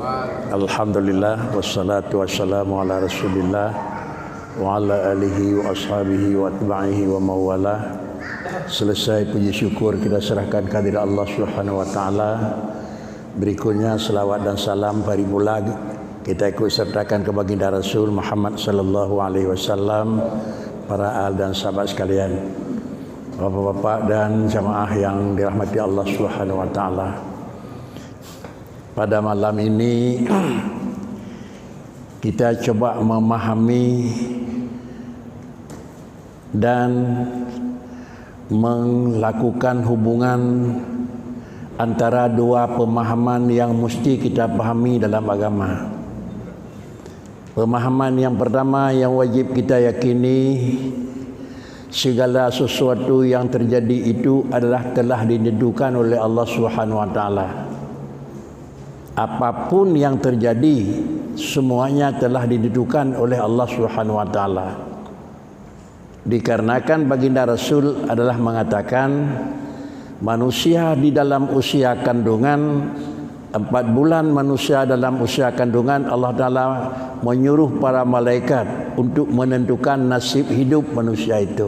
Alhamdulillah wassalatu wassalamu ala Rasulillah wa ala alihi wa ashabihi wa atba'ihi wa mawalah. Selesai puji syukur kita serahkan kehadirat Allah Subhanahu wa taala. Berikutnya selawat dan salam paripurna kita ikut sertakan ke baginda Rasul Muhammad sallallahu alaihi wasallam, para ahli dan sahabat sekalian, bapak-bapak dan jamaah yang dirahmati Allah Subhanahu wa taala. Pada malam ini kita coba memahami dan melakukan hubungan antara dua pemahaman yang mesti kita pahami dalam agama. Pemahaman yang pertama yang wajib kita yakini, segala sesuatu yang terjadi itu adalah telah ditentukan oleh Allah Subhanahu wa taala. Apapun yang terjadi semuanya telah ditentukan oleh Allah Subhanahu wa taala. Dikarenakan baginda Rasul adalah mengatakan manusia di dalam usia kandungan 4 bulan, manusia dalam usia kandungan, Allah Ta'ala menyuruh para malaikat untuk menentukan nasib hidup manusia itu.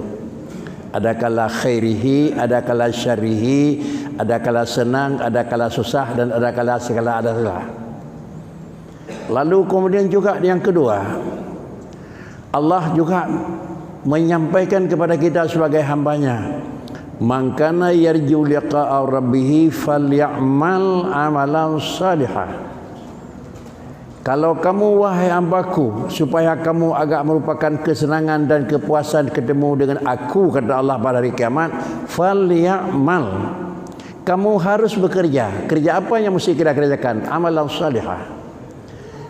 Adakala khairihi, adakala syarihi, adakala senang, adakala susah, dan adakala segala adalah. Lalu kemudian juga yang kedua, Allah juga menyampaikan kepada kita sebagai hambanya, man kana yarju liqa'a rabbih falyamal amalan salihah. Kalau kamu wahai hambaku, supaya kamu agak merupakan kesenangan dan kepuasan ketemu dengan aku, kata Allah pada hari kiamat, falyamal, kamu harus bekerja. Kerja apa yang mesti kita kerjakan? Amalan salihah.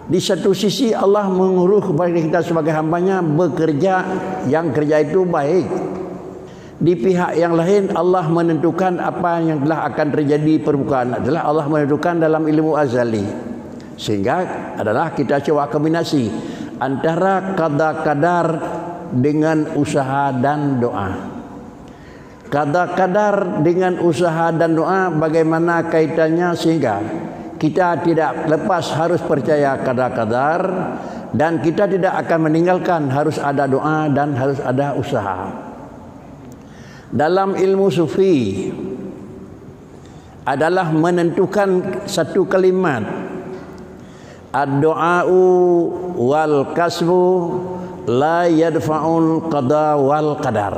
Di satu sisi Allah menguruh kepada kita sebagai hambanya bekerja, yang kerja itu baik. Di pihak yang lain Allah menentukan apa yang telah akan terjadi permukaan adalah Allah menentukan dalam ilmu azali. Sehingga adalah kita coba kombinasi antara qada qadar dengan usaha dan doa. Qada qadar dengan usaha dan doa bagaimana kaitannya, sehingga kita tidak lepas harus percaya qada qadar, dan kita tidak akan meninggalkan harus ada doa dan harus ada usaha. Dalam ilmu sufi adalah menentukan satu kalimat, ad-du'a'u wal kasbu la yadfa'ul qada wal qadar.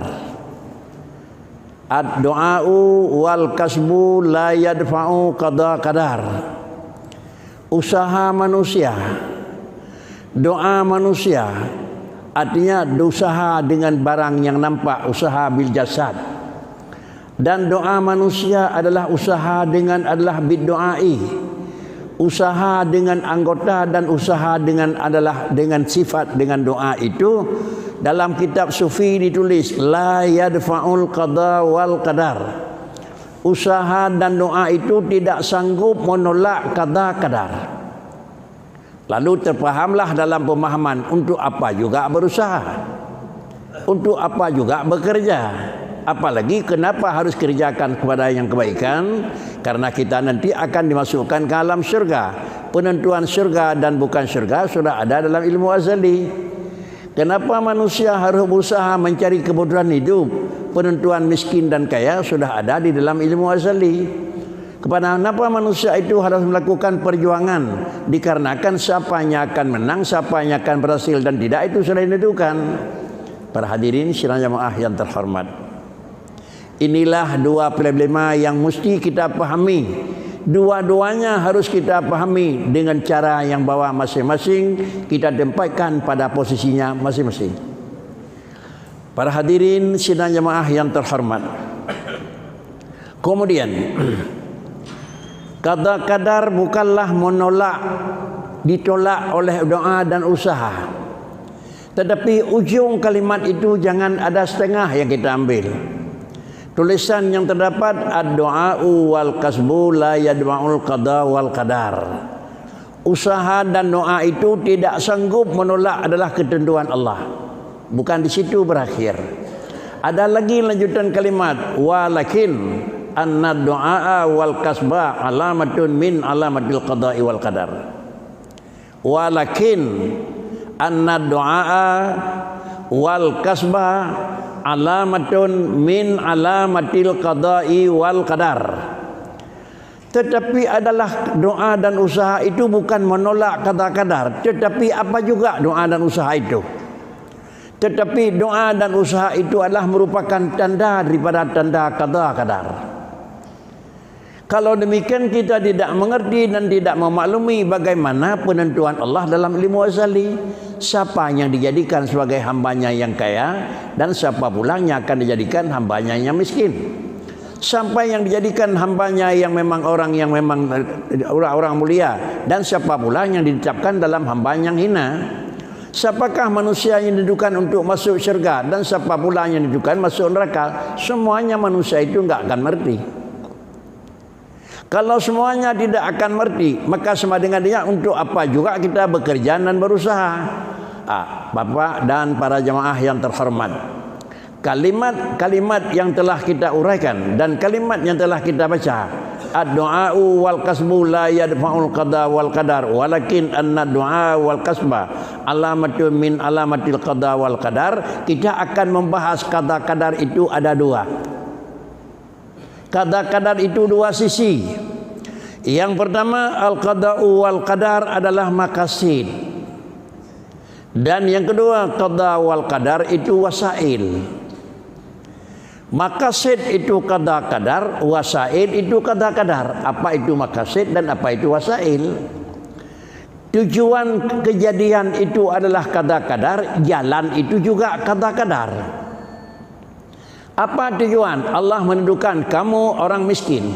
Ad-du'a'u wal kasbu la yadfa'u qada qadar. Usaha manusia, doa manusia, artinya usaha dengan barang yang nampak, usaha bil jasad. Dan doa manusia adalah usaha dengan adalah bid-du'ai, usaha dengan anggota, dan usaha dengan adalah dengan sifat dengan doa itu. Dalam kitab sufi ditulis la yadfa'ul qada wal qadar. Usaha dan doa itu tidak sanggup menolak qada qadar. Lalu terpahamlah dalam pemahaman untuk apa juga berusaha, untuk apa juga bekerja. Apalagi kenapa harus kerjakan kepada yang kebaikan? Karena kita nanti akan dimasukkan ke alam syurga. Penentuan syurga dan bukan syurga sudah ada dalam ilmu azali. Kenapa manusia harus berusaha mencari kebutuhan hidup? Penentuan miskin dan kaya sudah ada di dalam ilmu azali. Kenapa manusia itu harus melakukan perjuangan? Dikarenakan siapanya akan menang, siapanya akan berhasil dan tidak, itu sudah ditentukan. Para hadirin sidang jamaah yang terhormat, inilah dua problema yang mesti kita pahami. Dua-duanya harus kita pahami dengan cara yang bawa masing-masing kita tempatkan pada posisinya masing-masing. Para hadirin sidang jamaah yang terhormat, kemudian qada qadar bukanlah menolak, ditolak oleh doa dan usaha. Tetapi ujung kalimat itu jangan ada setengah yang kita ambil. Tulisan yang terdapat ad-du'a'u wal kasbu la yadma'ul qada wal qadar. Usaha dan doa itu tidak sanggup menolak adalah ketentuan Allah. Bukan di situ berakhir. Ada lagi lanjutan kalimat walakin anna du'a wal kasba alamatun min alamatil qada'i wal qadar. walakin anna du'a wal kasba alamatun min alamatil qada'i wal qadar. Tetapi adalah doa dan usaha itu bukan menolak qada-qadar, tetapi apa juga doa dan usaha itu. Tetapi doa dan usaha itu adalah merupakan tanda daripada tanda qada-qadar. Kalau demikian kita tidak mengerti dan tidak memaklumi bagaimana penentuan Allah dalam ilmu azali. Siapa yang dijadikan sebagai hambanya yang kaya dan siapa pula yang akan dijadikan hambanya yang miskin. Sampai yang dijadikan hambanya yang memang orang mulia dan siapa pula yang ditetapkan dalam hamba yang hina. Siapakah manusia yang didudukan untuk masuk syurga dan siapa pula yang didudukan masuk neraka. Semuanya manusia itu enggak akan mengerti. Kalau semuanya tidak akan mengerti, maka sama dengan dia untuk apa juga kita bekerja dan berusaha. Bapak dan para jemaah yang terhormat, kalimat-kalimat yang telah kita uraikan dan kalimat yang telah kita baca, ad-du'a'u wal kasbu la yadfa'ul qada wal qadar walakin anna du'a wal kasba alamatun min alamatil qada wal qadar. Kita akan membahas qada-qadar itu ada dua. Qada-qadar itu dua sisi. Yang pertama al-qada'u wal qadar adalah maqasid. Dan yang kedua qada wal qadar itu wasail. Maqasid itu qada-qadar, wasail itu qada-qadar. Apa itu maqasid dan apa itu wasail? Tujuan kejadian itu adalah qada-qadar, jalan itu juga qada-qadar. Apa tujuan? Allah menentukan kamu orang miskin.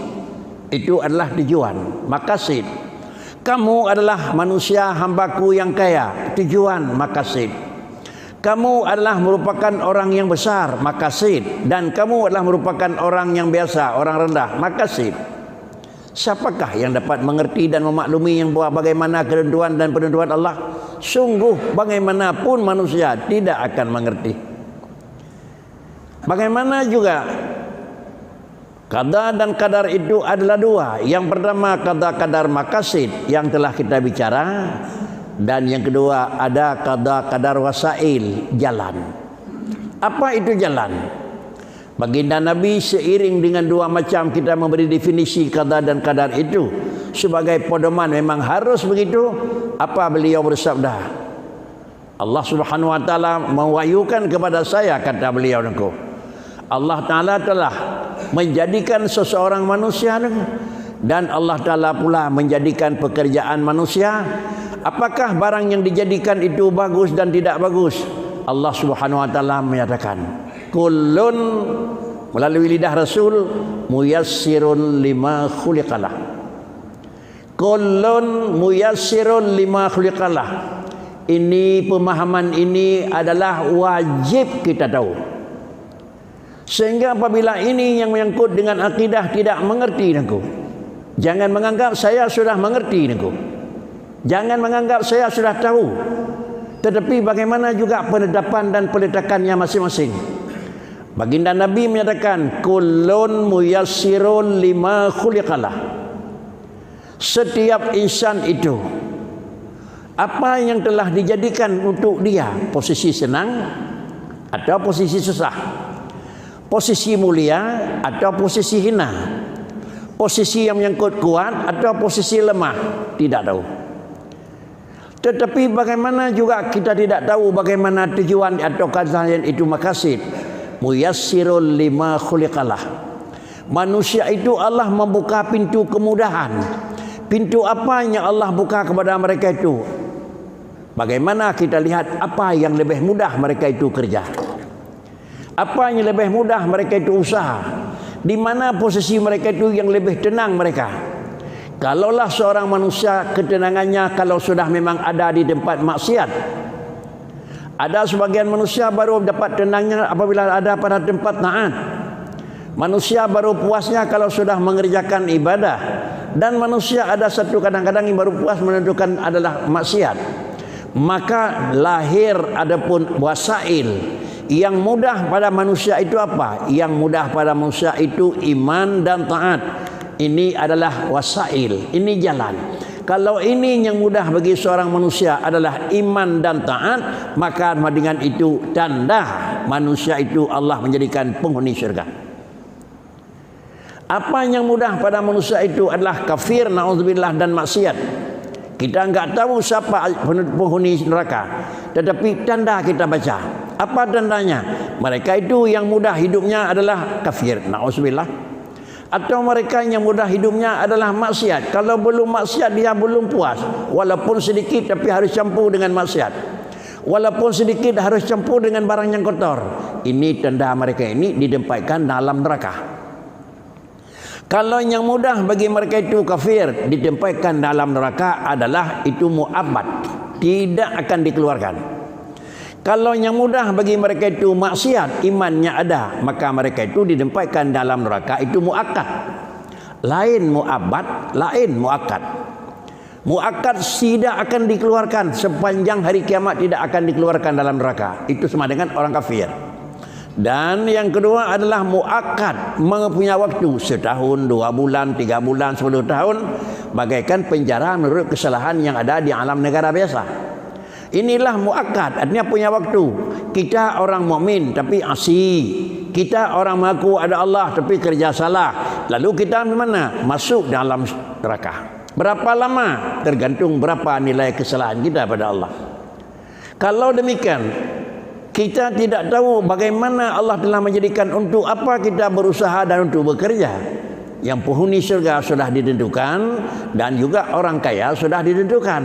Itu adalah tujuan, maqasid. Kamu adalah manusia hambaku yang kaya. Tujuan, maqasid. Kamu adalah merupakan orang yang besar, maqasid. Dan kamu adalah merupakan orang yang biasa, orang rendah, maqasid. Siapakah yang dapat mengerti dan memaklumi yang bagaimana ketentuan dan penentuan Allah? Sungguh bagaimanapun manusia tidak akan mengerti. Bagaimana juga qada dan qadar itu adalah dua. Yang pertama qada-qadar maqasid yang telah kita bicara, dan yang kedua ada qada-qadar wasail, jalan. Apa itu jalan? Baginda Nabi seiring dengan dua macam kita memberi definisi qada dan qadar itu sebagai pedoman, memang harus begitu. Apa beliau bersabda? Allah Subhanahu wa taala mewahyukan kepada saya, kata beliau, Allah Ta'ala telah menjadikan seseorang manusia dan Allah Ta'ala pula menjadikan pekerjaan manusia. Apakah barang yang dijadikan itu bagus dan tidak bagus? Allah Subhanahu wa taala menyatakan, kullun, melalui lidah Rasul, muyassirun lima khuliqalah. Kullun muyassirun lima khuliqalah. Ini pemahaman ini adalah wajib kita tahu. Sehingga apabila ini yang menyangkut dengan akidah tidak mengerti, jangan menganggap saya sudah mengerti, jangan menganggap saya sudah tahu. Tetapi bagaimana juga penetapan dan peletakannya masing-masing. Baginda Nabi menyatakan, kullun muyassirun lima khuliqalah. Setiap insan itu, apa yang telah dijadikan untuk dia, posisi senang atau posisi susah, posisi mulia atau posisi hina, posisi yang menyangkut kuat atau posisi lemah, tidak tahu. Tetapi bagaimana juga kita tidak tahu bagaimana tujuan atau kajian itu maqasid. Muyassirul lima khuliqalah. Manusia itu Allah membuka pintu kemudahan. Pintu apa yang Allah buka kepada mereka itu? Bagaimana kita lihat apa yang lebih mudah mereka itu kerja? Apa yang lebih mudah mereka itu usaha? Di mana posisi mereka itu yang lebih tenang mereka? Kalaulah seorang manusia ketenangannya kalau sudah memang ada di tempat maksiat. Ada sebagian manusia baru dapat tenangnya apabila ada pada tempat taat. Manusia baru puasnya kalau sudah mengerjakan ibadah. Dan manusia ada satu kadang-kadang yang baru puas menentukan adalah maksiat. Maka lahir adapun wasail. Yang mudah pada manusia itu apa? Yang mudah pada manusia itu iman dan taat. Ini adalah wasail, ini jalan. Kalau ini yang mudah bagi seorang manusia adalah iman dan taat, maka dengan itu tanda manusia itu Allah menjadikan penghuni syurga. Apa yang mudah pada manusia itu adalah kafir, na'udzubillah, dan maksiat. Kita enggak tahu siapa penghuni neraka, tetapi tanda kita baca. Apa tandanya? Mereka itu yang mudah hidupnya adalah kafir, na'udzubillah. Atau mereka yang mudah hidupnya adalah maksiat. Kalau belum maksiat dia belum puas. Walaupun sedikit tapi harus campur dengan maksiat. Walaupun sedikit harus campur dengan barang yang kotor. Ini tanda mereka ini ditempatkan dalam neraka. Kalau yang mudah bagi mereka itu kafir, ditempatkan dalam neraka adalah itu mu'abbad, tidak akan dikeluarkan. Kalau yang mudah bagi mereka itu maksiat, imannya ada, maka mereka itu ditempatkan dalam neraka, itu muakkad. Lain mu'abbad, lain muakkad. Muakkad tidak akan dikeluarkan sepanjang hari kiamat, tidak akan dikeluarkan dalam neraka. Itu sama dengan orang kafir. Dan yang kedua adalah muakkad, mempunyai waktu setahun, 2 bulan, 3 bulan, 10 tahun, bagaikan penjara menurut kesalahan yang ada di alam negara biasa. Inilah muakkad, artinya punya waktu. Kita orang mukmin tapi asyik. Kita orang mengaku ada Allah tapi kerja salah. Lalu kita mana? Masuk dalam neraka. Berapa lama? Tergantung berapa nilai kesalahan kita pada Allah. Kalau demikian, kita tidak tahu bagaimana Allah telah menjadikan untuk apa kita berusaha dan untuk bekerja. Yang penghuni syurga sudah ditentukan dan juga orang kaya sudah ditentukan.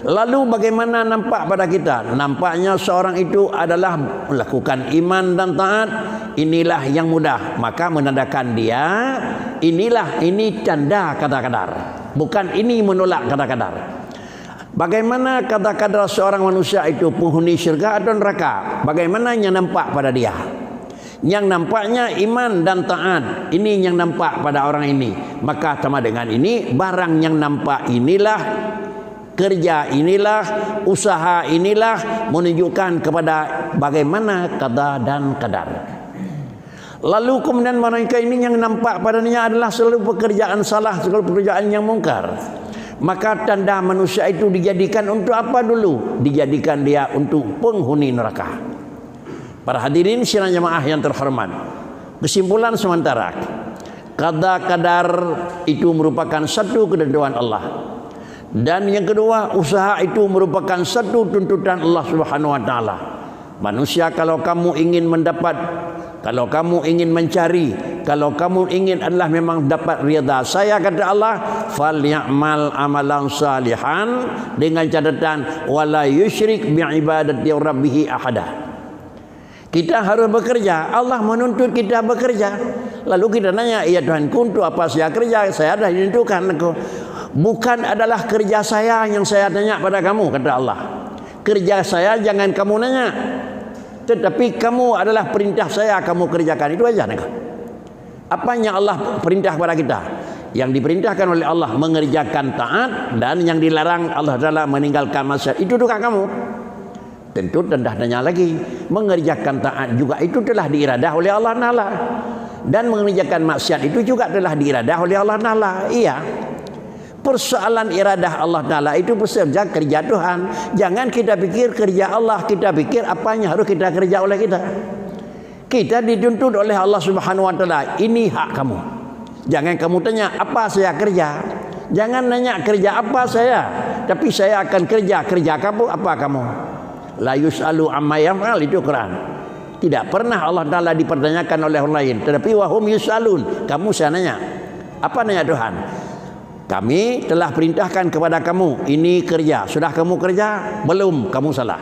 Lalu bagaimana nampak pada kita? Nampaknya seorang itu adalah melakukan iman dan taat. Inilah yang mudah. Maka menandakan dia, ini tanda kata kadar. Bukan ini menolak kata kadar. Bagaimana kata kadar seorang manusia itu penghuni syurga atau neraka? Bagaimana yang nampak pada dia? Yang nampaknya iman dan taat, ini yang nampak pada orang ini. Maka sama dengan ini, barang yang nampak inilah, kerja inilah, usaha inilah menunjukkan kepada bagaimana qada dan qadar. Lalu kemudian mereka ini yang nampak padanya adalah selalu pekerjaan salah, selalu pekerjaan yang mungkar. Maka tanda manusia itu dijadikan untuk apa dulu? Dijadikan dia untuk penghuni neraka. Para hadirin sidang jemaah yang terhormat, kesimpulan sementara, qada qadar itu merupakan satu ketentuan Allah. Dan yang kedua, usaha itu merupakan satu tuntutan Allah Subhanahu wa taala. Manusia, kalau kamu ingin mendapat, kalau kamu ingin mencari, kalau kamu ingin adalah memang dapat ridha saya, kata Allah, falyamal amalan salihan, dengan catatan wala yusyrik bi'ibadati rabbih ahada. Kita harus bekerja. Allah menuntut kita bekerja. Lalu kita nanya, ya Tuhanku, untuk apa saya kerja? Saya dah ditentukan. Bukan adalah kerja saya yang saya tanya pada kamu, kata Allah. Kerja saya jangan kamu nanya, tetapi kamu adalah perintah saya, kamu kerjakan. Itu aja. Apa yang Allah perintah kepada kita? Yang diperintahkan oleh Allah mengerjakan taat, dan yang dilarang Allah Ta'ala meninggalkan maksiat. Itu tukar kamu. Tentu tendah tanya lagi, mengerjakan taat juga itu telah diiradah oleh Allah Ta'ala, dan mengerjakan maksiat itu juga telah diiradah oleh Allah Ta'ala. Iya, persoalan iradah Allah Ta'ala itu bekerja kerja Tuhan. Jangan kita pikir kerja Allah, kita pikir apa yang harus kita kerja oleh kita. Kita dituntut oleh Allah Subhanahu wa taala, ini hak kamu. Jangan kamu tanya apa saya kerja. Jangan nanya kerja apa saya, tapi saya akan kerja kamu apa kamu. La yus'alu amma yaf'al, itu Quran. Tidak pernah Allah Ta'ala dipertanyakan oleh orang lain, tetapi wahum yus'alun, kamu saya nanya. Apa nanya Tuhan? Kami telah perintahkan kepada kamu ini kerja. Sudah kamu kerja? Belum, kamu salah.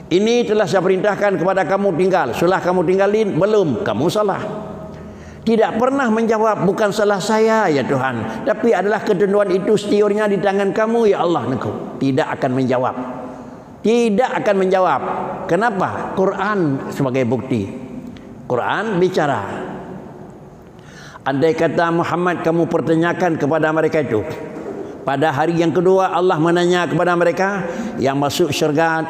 Ini telah saya perintahkan kepada kamu tinggal. Sudah kamu tinggalin? Belum, kamu salah. Tidak pernah menjawab bukan salah saya ya Tuhan, tapi adalah ketentuan itu setiurnya di tangan kamu ya Allah. Tidak akan menjawab. Tidak akan menjawab. Kenapa? Quran sebagai bukti. Quran bicara. Andai kata Muhammad kamu pertanyakan kepada mereka itu, pada hari yang kedua Allah menanya kepada mereka yang masuk syurga,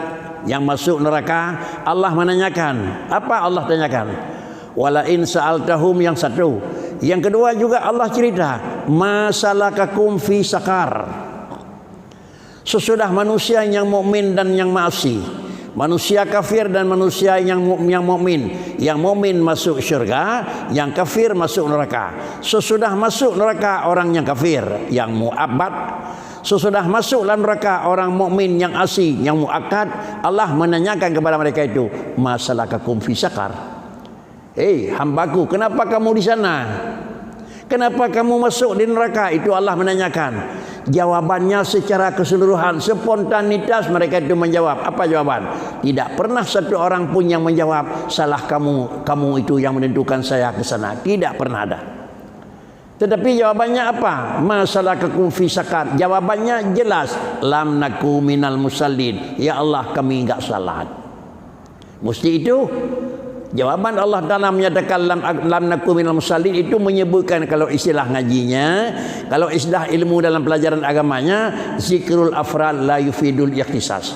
yang masuk neraka, Allah menanyakan. Apa Allah tanyakan? Wala in sa'altahum, yang satu. Yang kedua juga Allah cerita, masalakakum fi sakar. Sesudah manusia yang mukmin dan yang maasi, manusia kafir dan manusia yang mukmin. Yang mukmin masuk syurga, yang kafir masuk neraka. Sesudah masuk neraka orang yang kafir yang mu'abbad, sesudah masuk dalam neraka orang mukmin yang asi, yang muakkad, Allah menanyakan kepada mereka itu, masalakakum fi saqar. Hambaku, kenapa kamu di sana? Kenapa kamu masuk di neraka? Itu Allah menanyakan. Jawabannya secara keseluruhan, spontanitas mereka itu menjawab. Apa jawaban? Tidak pernah satu orang pun yang menjawab, salah kamu, kamu itu yang menentukan saya ke sana. Tidak pernah ada. Tetapi jawabannya apa? Masalakakum fi saqar. Jawabannya jelas, lam naku minal musallin. Ya Allah, kami enggak salat. Mesti itu. Jawaban Allah Ta'ala menyatakan lam naku minal musallin itu menyebutkan, kalau istilah ngajinya, kalau istilah ilmu dalam pelajaran agamanya, zikrul afral la yufidul ikhtisas.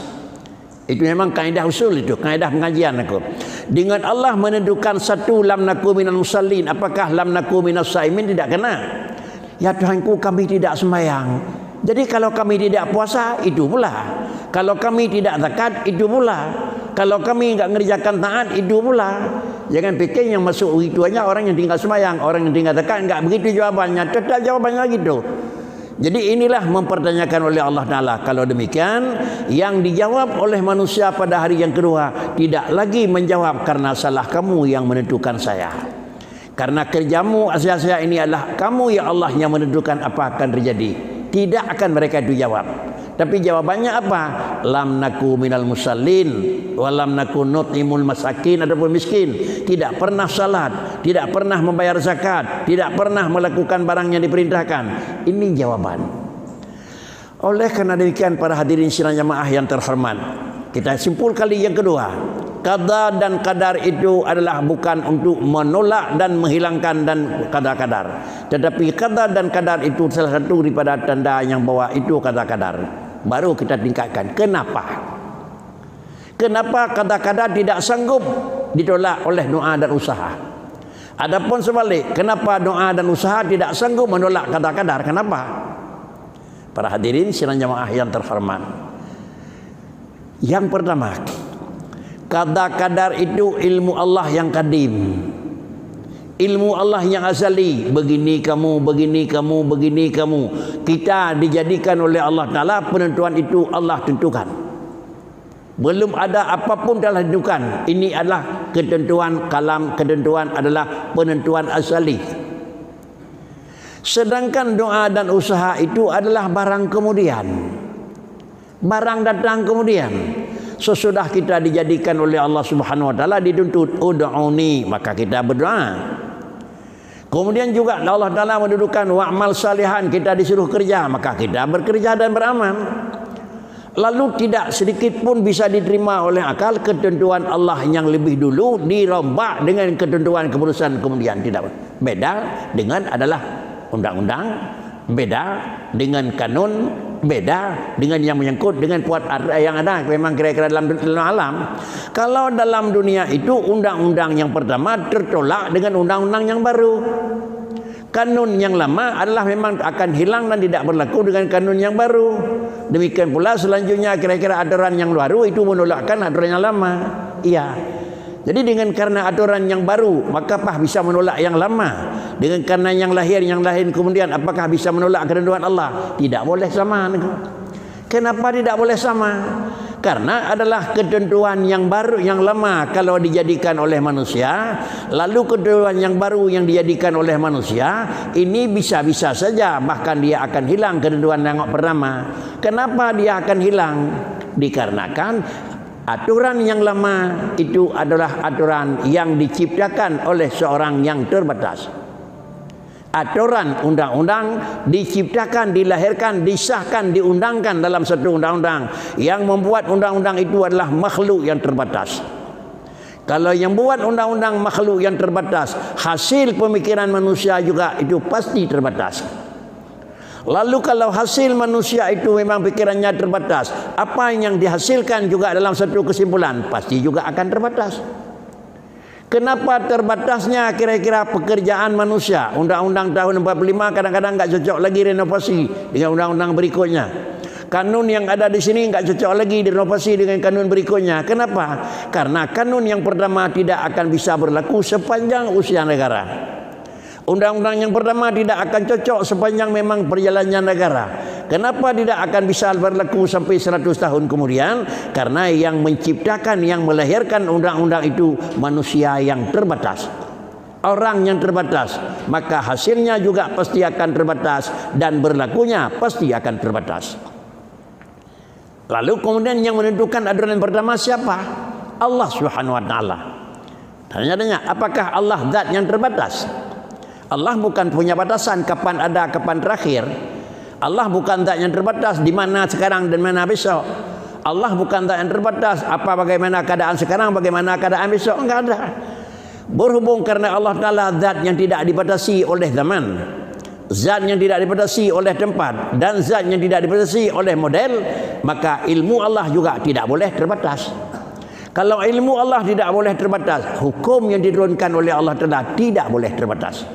Itu memang kaidah usul, itu kaidah pengajian aku. Dengan Allah menentukan satu lam naku minal musallin, apakah lam naku minas saimin? Tidak kena. Ya Tuhanku, kami tidak sembahyang. Jadi kalau kami tidak puasa, itu pula. Kalau kami tidak zakat, itu pula. Kalau kami enggak mengerjakan taat, itu pula. Jangan fikir yang masuk itu hanya orang yang tinggal sembahyang, orang yang tinggal zakat. Enggak begitu jawabannya. Tetap jawabannya gitu. Jadi inilah mempertanyakan oleh Allah Ta'ala. Kalau demikian, yang dijawab oleh manusia pada hari yang kedua tidak lagi menjawab karena salah kamu yang menentukan saya. Karena kerjamu sia-sia ini adalah kamu ya Allah yang menentukan apa akan terjadi. Tidak akan mereka itu jawab. Tapi jawabannya apa? Lam naku minal musallin wa lam naku nut'imul masakin, ataupun miskin. Tidak pernah salat, tidak pernah membayar zakat, tidak pernah melakukan barang yang diperintahkan. Ini jawaban. Oleh karena demikian, para hadirin sidang jamaah yang terhormat, kita simpul kali yang kedua, qada dan qadar itu adalah bukan untuk menolak dan menghilangkan dan qada-qadar, tetapi qada dan qadar itu salah satu daripada tanda yang bahwa itu qada-qadar. Baru kita tingkatkan. Kenapa? Kenapa qada-qadar tidak sanggup ditolak oleh doa dan usaha? Adapun sebalik, kenapa doa dan usaha tidak sanggup menolak qada-qadar? Kenapa? Para hadirin sidang jamaah yang terhormat, yang pertama, qada-qadar itu ilmu Allah yang kadim, ilmu Allah yang azali. Begini kamu, begini kamu, begini kamu. Kita dijadikan oleh Allah Ta'ala, penentuan itu Allah tentukan. Belum ada apapun telah ditentukan. Ini adalah ketentuan kalam, ketentuan adalah penentuan azali. Sedangkan doa dan usaha itu adalah barang kemudian. Barang datang kemudian. Sesudah kita dijadikan oleh Allah Subhanahu wa Ta'ala, dituntut ud'uni, maka kita berdoa. Kemudian juga Allah Ta'ala mendudukan wa'mal salihan, kita disuruh kerja, maka kita bekerja dan beramal. Lalu tidak sedikit pun bisa diterima oleh akal ketentuan Allah yang lebih dulu dirombak dengan ketentuan keputusan kemudian. Tidak beda dengan adalah undang-undang, beda dengan kanun, beda dengan yang menyangkut dengan puat yang ada memang kira-kira dalam alam. Kalau dalam dunia itu undang-undang yang pertama tertolak dengan undang-undang yang baru. Kanun yang lama adalah memang akan hilang dan tidak berlaku dengan kanun yang baru. Demikian pula selanjutnya kira-kira aturan yang baru itu menolakkan aturan yang lama. Iya. Jadi dengan karena aturan yang baru, maka apakah bisa menolak yang lama? Dengan karena yang lahir kemudian, apakah bisa menolak ketentuan Allah? Tidak boleh sama. Kenapa tidak boleh sama? Karena adalah ketentuan yang baru, yang lama kalau dijadikan oleh manusia, lalu ketentuan yang baru yang dijadikan oleh manusia, ini bisa-bisa saja bahkan dia akan hilang ketentuan yang pertama. Kenapa dia akan hilang? Dikarenakan aturan yang lama itu adalah aturan yang diciptakan oleh seorang yang terbatas. Aturan undang-undang diciptakan, dilahirkan, disahkan, diundangkan dalam satu undang-undang. Yang membuat undang-undang itu adalah makhluk yang terbatas. Kalau yang buat undang-undang makhluk yang terbatas, hasil pemikiran manusia juga itu pasti terbatas. Lalu kalau hasil manusia itu memang pikirannya terbatas, apa yang dihasilkan juga dalam satu kesimpulan pasti juga akan terbatas. Kenapa terbatasnya kira-kira pekerjaan manusia? Undang-undang tahun 45 kadang-kadang enggak cocok lagi renovasi dengan undang-undang berikutnya. Kanun yang ada di sini enggak cocok lagi direnovasi dengan kanun berikutnya. Kenapa? Karena kanun yang pertama tidak akan bisa berlaku sepanjang usia negara. Undang-undang yang pertama tidak akan cocok sepanjang memang perjalanannya negara. Kenapa tidak akan bisa berlaku sampai 100 tahun kemudian? Karena yang menciptakan, yang melahirkan undang-undang itu manusia yang terbatas, orang yang terbatas, maka hasilnya juga pasti akan terbatas dan berlakunya pasti akan terbatas. Lalu kemudian yang menentukan aturan pertama siapa? Allah Subhanahu wa taala. Tanya-tanya, apakah Allah zat yang terbatas? Allah bukan punya batasan kapan ada, kapan terakhir. Allah bukan zat yang terbatas di mana sekarang dan mana besok. Allah bukan zat yang terbatas apa bagaimana keadaan sekarang, bagaimana keadaan besok. Enggak ada. Berhubung karena Allah Ta'ala zat yang tidak dibatasi oleh zaman, zat yang tidak dibatasi oleh tempat, dan zat yang tidak dibatasi oleh model, maka ilmu Allah juga tidak boleh terbatas. Kalau ilmu Allah tidak boleh terbatas, hukum yang diturunkan oleh Allah Ta'ala tidak boleh terbatas.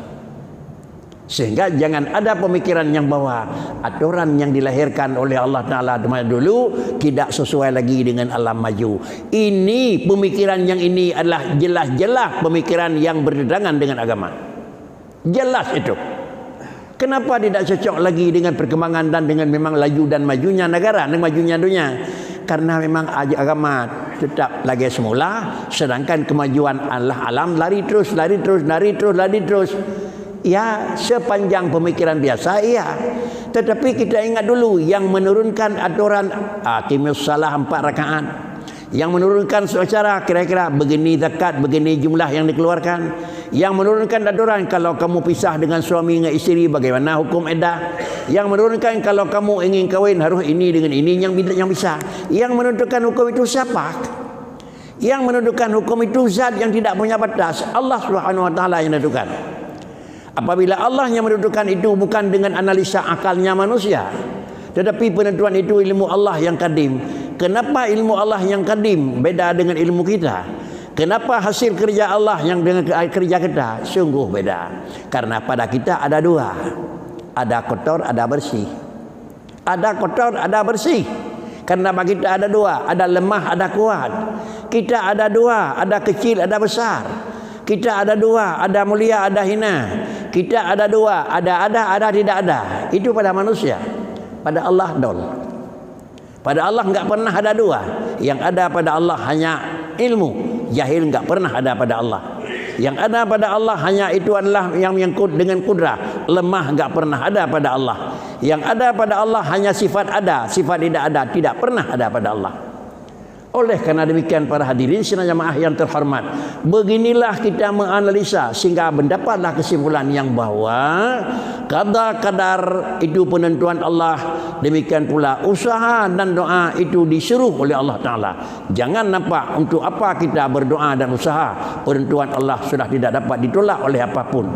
Sehingga jangan ada pemikiran yang bahwa aturan yang dilahirkan oleh Allah Ta'ala dulu tidak sesuai lagi dengan alam maju. Ini pemikiran yang ini adalah jelas-jelas pemikiran yang bertentangan dengan agama. Jelas itu. Kenapa tidak cocok lagi dengan perkembangan dan dengan memang laju dan majunya negara dan majunya dunia? Karena memang agama tetap lagi semula, sedangkan kemajuan Allah alam lari terus. Ya, sepanjang pemikiran biasa, iya. Tetapi kita ingat dulu yang menurunkan aturan aqimus salah 4 rakaat, yang menurunkan secara kira-kira begini zakat, begini jumlah yang dikeluarkan, yang menurunkan aturan kalau kamu pisah dengan suami dengan isteri bagaimana hukum iddah, yang menurunkan kalau kamu ingin kahwin harus ini dengan ini yang bisa. Yang menentukan hukum itu siapa? Yang menentukan hukum itu zat yang tidak punya batas, Allah Subhanahu wa taala yang menentukan. Apabila Allah yang menentukan itu bukan dengan analisa akalnya manusia, tetapi penentuan itu ilmu Allah yang kadim. Kenapa ilmu Allah yang kadim beda dengan ilmu kita? Kenapa hasil kerja Allah yang dengan kerja kita sungguh beda? Karena pada kita ada dua, ada kotor, ada bersih. Ada kotor, ada bersih. Karena bagi kita ada dua, ada lemah, ada kuat. Kita ada dua, ada kecil, ada besar. Kita ada dua, ada mulia, ada hina. Kita ada dua, ada tidak ada. Itu pada manusia. Pada Allah dol. Pada Allah enggak pernah ada dua. Yang ada pada Allah hanya ilmu. Jahil enggak pernah ada pada Allah. Yang ada pada Allah hanya itu adalah yang menyangkut dengan kudrah. Lemah enggak pernah ada pada Allah. Yang ada pada Allah hanya sifat ada, sifat tidak ada, tidak pernah ada pada Allah. Oleh karena demikian para hadirin sidang jamaah yang terhormat, beginilah kita menganalisa sehingga mendapatlah kesimpulan yang bahwa kadar itu penentuan Allah, demikian pula usaha dan doa itu disuruh oleh Allah Ta'ala. Jangan nampak untuk apa kita berdoa dan usaha, penentuan Allah sudah tidak dapat ditolak oleh apapun.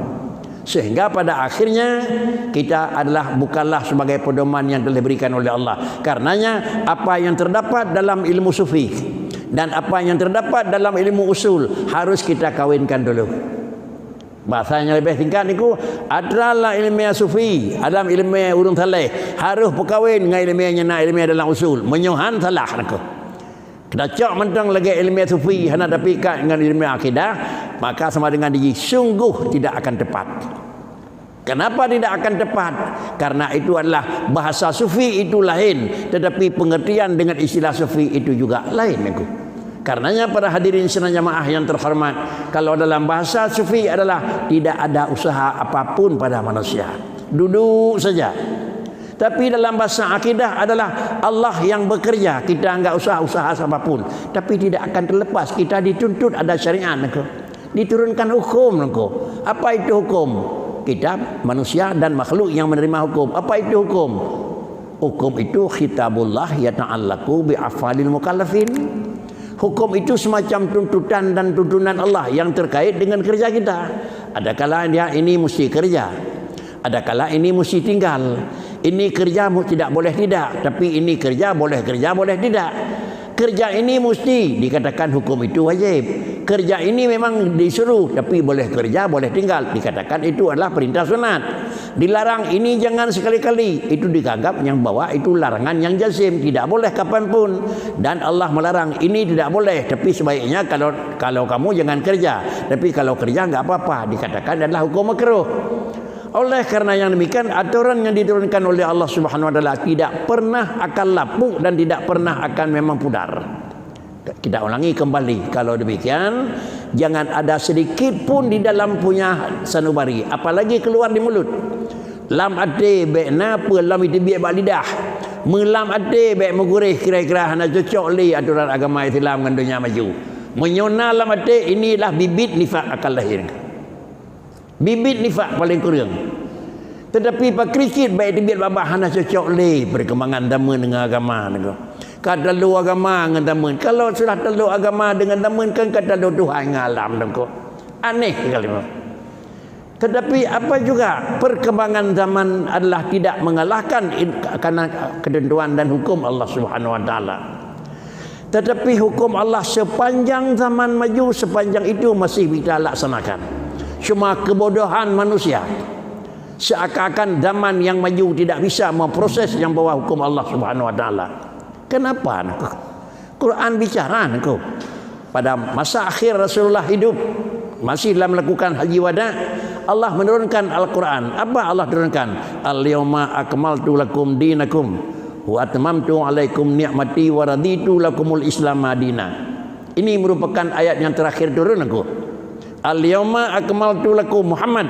Sehingga pada akhirnya kita adalah bukanlah sebagai pedoman yang telah diberikan oleh Allah. Karenanya apa yang terdapat dalam ilmu sufi dan apa yang terdapat dalam ilmu usul harus kita kawinkan dulu. Bahasanya lebih tingkat niku adalah ilmiah sufi, dalam ilmiah urung saleh harus berkawin dengan ilmiah dalam usul. Menyuhan salah niku. Kita cak mentang lagi ilmiah sufi hana tapi dengan ilmiah akidah, maka sama dengan diri sungguh tidak akan tepat. Kenapa tidak akan tepat? Karena itu adalah bahasa sufi itu lain, tetapi pengertian dengan istilah sufi itu juga lain. Karenanya para hadirin sidang jamaah yang terhormat, kalau dalam bahasa sufi adalah tidak ada usaha apapun pada manusia, duduk saja. Tapi dalam bahasa akidah adalah Allah yang bekerja, kita enggak usaha apapun, tapi tidak akan terlepas kita dituntut ada syariat, diturunkan hukum. Apa itu hukum? Kita manusia dan makhluk yang menerima hukum. Apa itu hukum? Hukum itu khitabullah yata'allaqu bi'afalil mukallafin. Hukum itu semacam tuntutan dan tuntunan Allah yang terkait dengan kerja kita. Adakala dia ini mesti kerja, adakala ini mesti tinggal. Ini kerja tidak boleh tidak, tapi ini kerja boleh tidak. Kerja ini mesti dikatakan hukum itu wajib. Kerja ini memang disuruh, tapi boleh kerja boleh tinggal, dikatakan itu adalah perintah sunat. Dilarang ini jangan sekali-kali. Itu dianggap yang bawah itu larangan yang jazim, tidak boleh kapanpun. Dan Allah melarang ini tidak boleh, tapi sebaiknya kalau kamu jangan kerja. Tapi kalau kerja enggak apa-apa, dikatakan adalah hukum makruh. Oleh karena yang demikian, aturan yang diturunkan oleh Allah Subhanahu wa taala tidak pernah akan lapuk dan tidak pernah akan memang pudar. Kita ulangi kembali, kalau demikian jangan ada sedikit pun di dalam punya sanubari, apalagi keluar di mulut. Lam ade be napa lam itu biak bak lidah. Melam ade be megurih kira-kira hana cocok li aturan agama Islam dengan dunia maju. Menyona lam ade inilah bibit nifak akan lahir. Bibit nifak paling kurang. Tetapi pak krikit baik bibit babah hana cocok li perkembangan zaman dengan agama nego. Kadalu agama dengan zaman. Kalau sudah telu agama dengan zaman kan kadalu Tuhan ngalam nego. Aneh sekali. Tetapi apa juga perkembangan zaman adalah tidak mengalahkan karena ketentuan dan hukum Allah Subhanahu wa taala. Tetapi hukum Allah sepanjang zaman maju, sepanjang itu masih kita laksanakan. Cuma kebodohan manusia, seakan-akan zaman yang maju tidak bisa memproses yang bawah hukum Allah Subhanahu wa taala. Kenapa? Quran bicara pada masa akhir Rasulullah hidup, masih dalam melakukan haji wada, Allah menurunkan Al-Quran. Apa Allah turunkan? Al-yawma akmaltu lakum dinakum wa atmamtu alaikum ni'mati wa raditu lakumul Islam madina. Ini merupakan ayat yang terakhir turun Al-yawma akmaltu lakum Muhammad.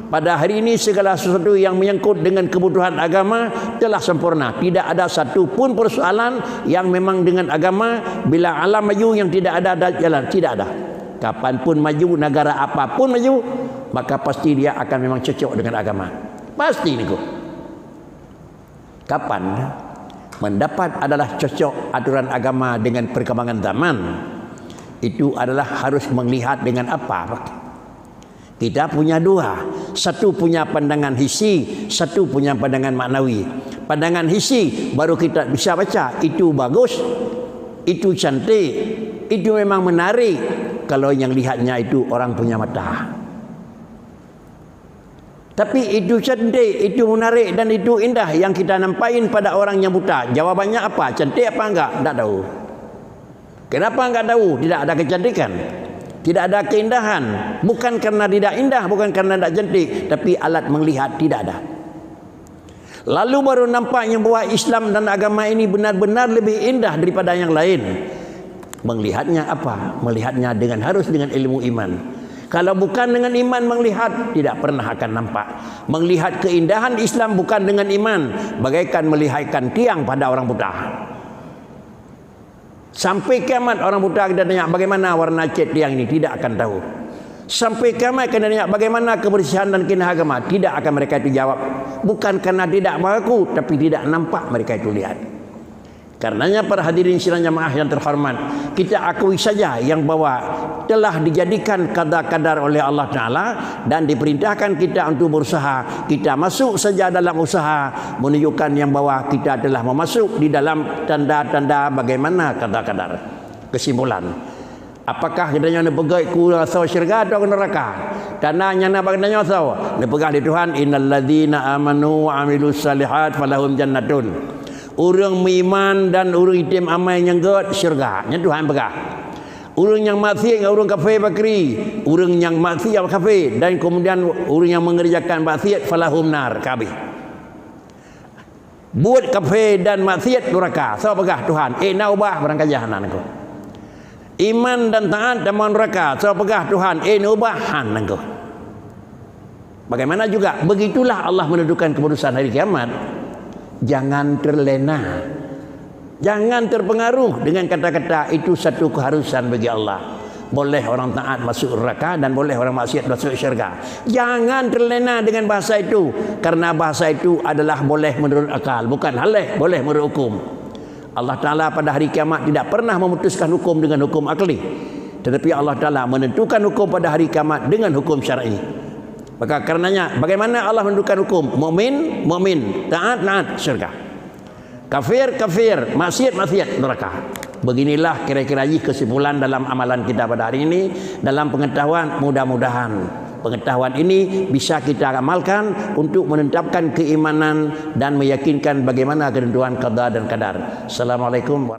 Pada hari ini segala sesuatu yang menyangkut dengan kebutuhan agama telah sempurna. Tidak ada satu pun persoalan yang memang dengan agama. Bila alam maju yang tidak ada jalan, tidak ada. Kapanpun maju, negara apapun maju, maka pasti dia akan memang cocok dengan agama. Pasti ini kok. Kapan mendapat adalah cocok aturan agama dengan perkembangan zaman, itu adalah harus melihat dengan apa. Kita punya dua, satu punya pandangan hissi, satu punya pandangan maknawi. Pandangan hissi baru kita bisa baca, itu bagus, itu cantik, itu memang menarik. Kalau yang lihatnya itu orang punya mata. Tapi itu cantik, itu menarik dan itu indah yang kita nampain pada orang yang buta. Jawabannya apa? Cantik apa enggak? Tak tahu. Kenapa enggak tahu? Tidak ada kecantikan, tidak ada keindahan. Bukan karena tidak indah, bukan karena tidak cantik, tapi alat melihat tidak ada. Lalu baru nampak yang bahwa Islam dan agama ini benar-benar lebih indah daripada yang lain. Melihatnya apa? Melihatnya harus dengan ilmu iman. Kalau bukan dengan iman melihat, tidak pernah akan nampak. Melihat keindahan Islam bukan dengan iman, bagaikan melihatkan tiang pada orang buta. Sampai kiamat orang buta akan tanya bagaimana warna cat tiang ini, tidak akan tahu. Sampai kiamat akan tanya bagaimana kebersihan dan keindahan agama, tidak akan mereka itu jawab. Bukan karena tidak mengaku, tapi tidak nampak mereka itu lihat. Karenanya para hadirin sidang jamaah yang terhormat, kita akui saja yang bahwa telah dijadikan kadar-kadar oleh Allah Ta'ala dan diperintahkan kita untuk berusaha. Kita masuk saja dalam usaha menunjukkan yang bahwa kita telah memasuk di dalam tanda-tanda bagaimana kadar-kadar. Kesimpulan, apakah kita nak pegang ku asal syurga atau neraka? Tandanya nak bagainya asal nak pegang di Tuhan, innalladzina amanu wa amilus salihat falahum jannatun. Orang beriman dan orang itim amal yang god syurga. Yang Tuhan pegang. Orang yang maksiat dengan orang kafir bakri. Orang yang maksiat kafir dan kemudian orang yang mengerjakan maksiat falahum nar kabih. Buat kafir dan maksiat neraka. So pegang Tuhan. Na ubah barang kajahanan aku. Iman dan taat dan neraka. So pegang Tuhan. Na ubahan aku. Bagaimana juga begitulah Allah menentukan keputusan hari kiamat. Jangan terlena, jangan terpengaruh dengan kata-kata itu satu keharusan bagi Allah. Boleh orang taat masuk neraka dan boleh orang maksiat masuk syurga. Jangan terlena dengan bahasa itu, karena bahasa itu adalah boleh menurut akal, bukan haleh boleh menurut hukum. Allah Ta'ala pada hari kiamat tidak pernah memutuskan hukum dengan hukum akli, tetapi Allah Ta'ala menentukan hukum pada hari kiamat dengan hukum syar'i. Maka karenanya bagaimana Allah menentukan hukum? Mukmin, mukmin, taat, taat, syurga. Kafir, kafir, maksiat, maksiat, neraka. Beginilah kira-kira kesimpulan dalam amalan kita pada hari ini. Dalam pengetahuan mudah-mudahan Pengetahuan ini bisa kita amalkan untuk menetapkan keimanan dan meyakinkan bagaimana ketentuan qada dan qadar. Assalamualaikum.